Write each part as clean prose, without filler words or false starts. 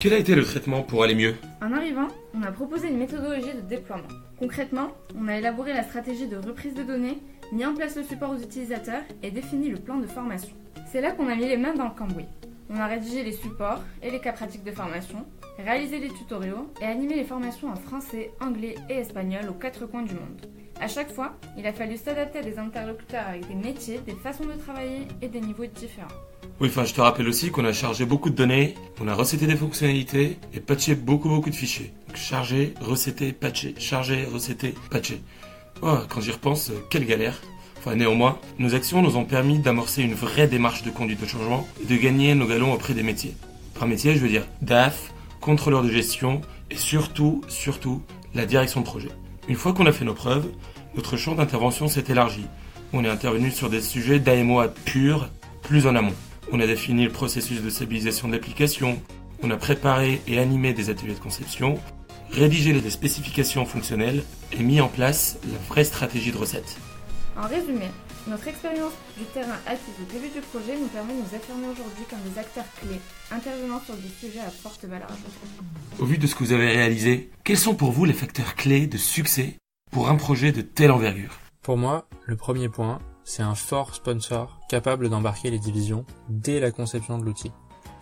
Quel a été le traitement pour aller mieux? En arrivant, on a proposé une méthodologie de déploiement. Concrètement, on a élaboré la stratégie de reprise de données, mis en place le support aux utilisateurs et défini le plan de formation. C'est là qu'on a mis les mains dans le cambouis. On a rédigé les supports et les cas pratiques de formation, réalisé les tutoriaux et animé les formations en français, anglais et espagnol aux quatre coins du monde. À chaque fois, il a fallu s'adapter à des interlocuteurs avec des métiers, des façons de travailler et des niveaux différents. Oui, je te rappelle aussi qu'on a chargé beaucoup de données, on a recetté des fonctionnalités et patché beaucoup de fichiers. Donc charger, recetté, patcher, charger, recetté, patcher. Oh, quand j'y repense, quelle galère. Néanmoins, nos actions nous ont permis d'amorcer une vraie démarche de conduite de changement et de gagner nos galons auprès des métiers. Par métier, je veux dire DAF, contrôleur de gestion et surtout, la direction de projet. Une fois qu'on a fait nos preuves, notre champ d'intervention s'est élargi. On est intervenu sur des sujets d'AMOA pur, plus en amont. On a défini le processus de stabilisation de l'application, on a préparé et animé des ateliers de conception, rédigé les spécifications fonctionnelles et mis en place la vraie stratégie de recette. En résumé, notre expérience du terrain acquise au début du projet nous permet de nous affirmer aujourd'hui comme des acteurs clés, intervenant sur des sujets à forte valeur ajoutée. Au vu de ce que vous avez réalisé, quels sont pour vous les facteurs clés de succès pour un projet de telle envergure? Pour moi, le premier point, c'est un fort sponsor capable d'embarquer les divisions dès la conception de l'outil.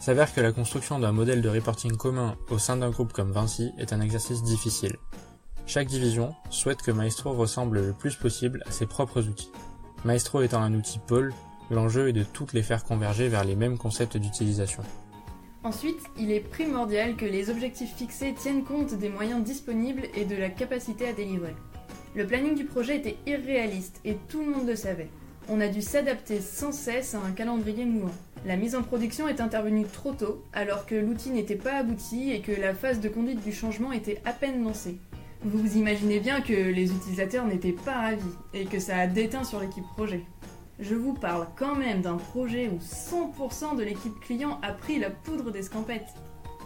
Il s'avère que la construction d'un modèle de reporting commun au sein d'un groupe comme Vinci est un exercice difficile. Chaque division souhaite que Maestro ressemble le plus possible à ses propres outils. Maestro étant un outil pôle, l'enjeu est de toutes les faire converger vers les mêmes concepts d'utilisation. Ensuite, il est primordial que les objectifs fixés tiennent compte des moyens disponibles et de la capacité à délivrer. Le planning du projet était irréaliste et tout le monde le savait. On a dû s'adapter sans cesse à un calendrier mouvant. La mise en production est intervenue trop tôt, alors que l'outil n'était pas abouti et que la phase de conduite du changement était à peine lancée. Vous vous imaginez bien que les utilisateurs n'étaient pas ravis et que ça a déteint sur l'équipe projet. Je vous parle quand même d'un projet où 100% de l'équipe client a pris la poudre d'escampette.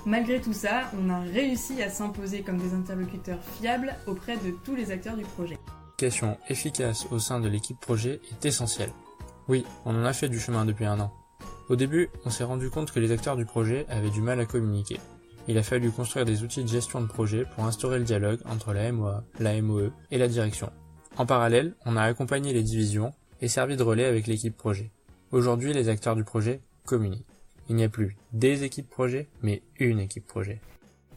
Malgré tout ça, on a réussi à s'imposer comme des interlocuteurs fiables auprès de tous les acteurs du projet. Communication efficace au sein de l'équipe projet est essentielle. Oui, on en a fait du chemin depuis 1 an. Au début, on s'est rendu compte que les acteurs du projet avaient du mal à communiquer. Il a fallu construire des outils de gestion de projet pour instaurer le dialogue entre la MOA, la MOE et la direction. En parallèle, on a accompagné les divisions et servi de relais avec l'équipe projet. Aujourd'hui, les acteurs du projet communiquent. Il n'y a plus des équipes projet, mais une équipe projet.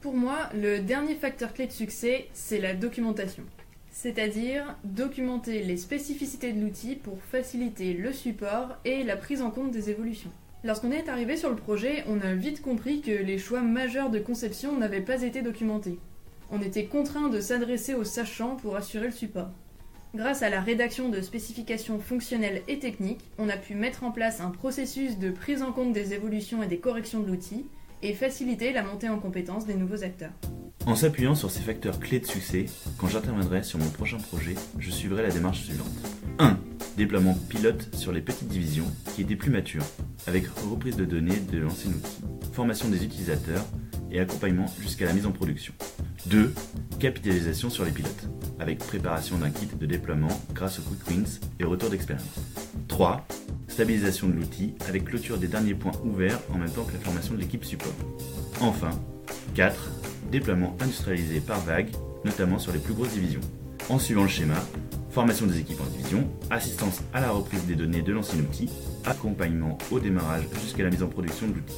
Pour moi, le dernier facteur clé de succès, c'est la documentation. C'est-à-dire documenter les spécificités de l'outil pour faciliter le support et la prise en compte des évolutions. Lorsqu'on est arrivé sur le projet, on a vite compris que les choix majeurs de conception n'avaient pas été documentés. On était contraint de s'adresser aux sachants pour assurer le support. Grâce à la rédaction de spécifications fonctionnelles et techniques, on a pu mettre en place un processus de prise en compte des évolutions et des corrections de l'outil et faciliter la montée en compétence des nouveaux acteurs. En s'appuyant sur ces facteurs clés de succès, quand j'interviendrai sur mon prochain projet, je suivrai la démarche suivante. 1. Déploiement pilote sur les petites divisions qui étaient plus matures, avec reprise de données de l'ancien outil, formation des utilisateurs et accompagnement jusqu'à la mise en production. 2. Capitalisation sur les pilotes, avec préparation d'un kit de déploiement grâce aux quick wins et retour d'expérience. 3. Stabilisation de l'outil avec clôture des derniers points ouverts en même temps que la formation de l'équipe support. Enfin, 4. Déploiement industrialisé par vague, notamment sur les plus grosses divisions. En suivant le schéma, formation des équipes en division, assistance à la reprise des données de l'ancien outil, accompagnement au démarrage jusqu'à la mise en production de l'outil.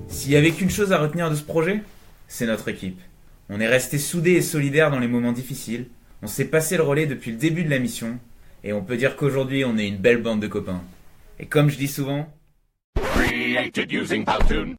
S'il y avait qu'une chose à retenir de ce projet, c'est notre équipe. On est resté soudés et solidaires dans les moments difficiles, on s'est passé le relais depuis le début de la mission, et on peut dire qu'aujourd'hui on est une belle bande de copains. Et comme je dis souvent... Created using Powtoon.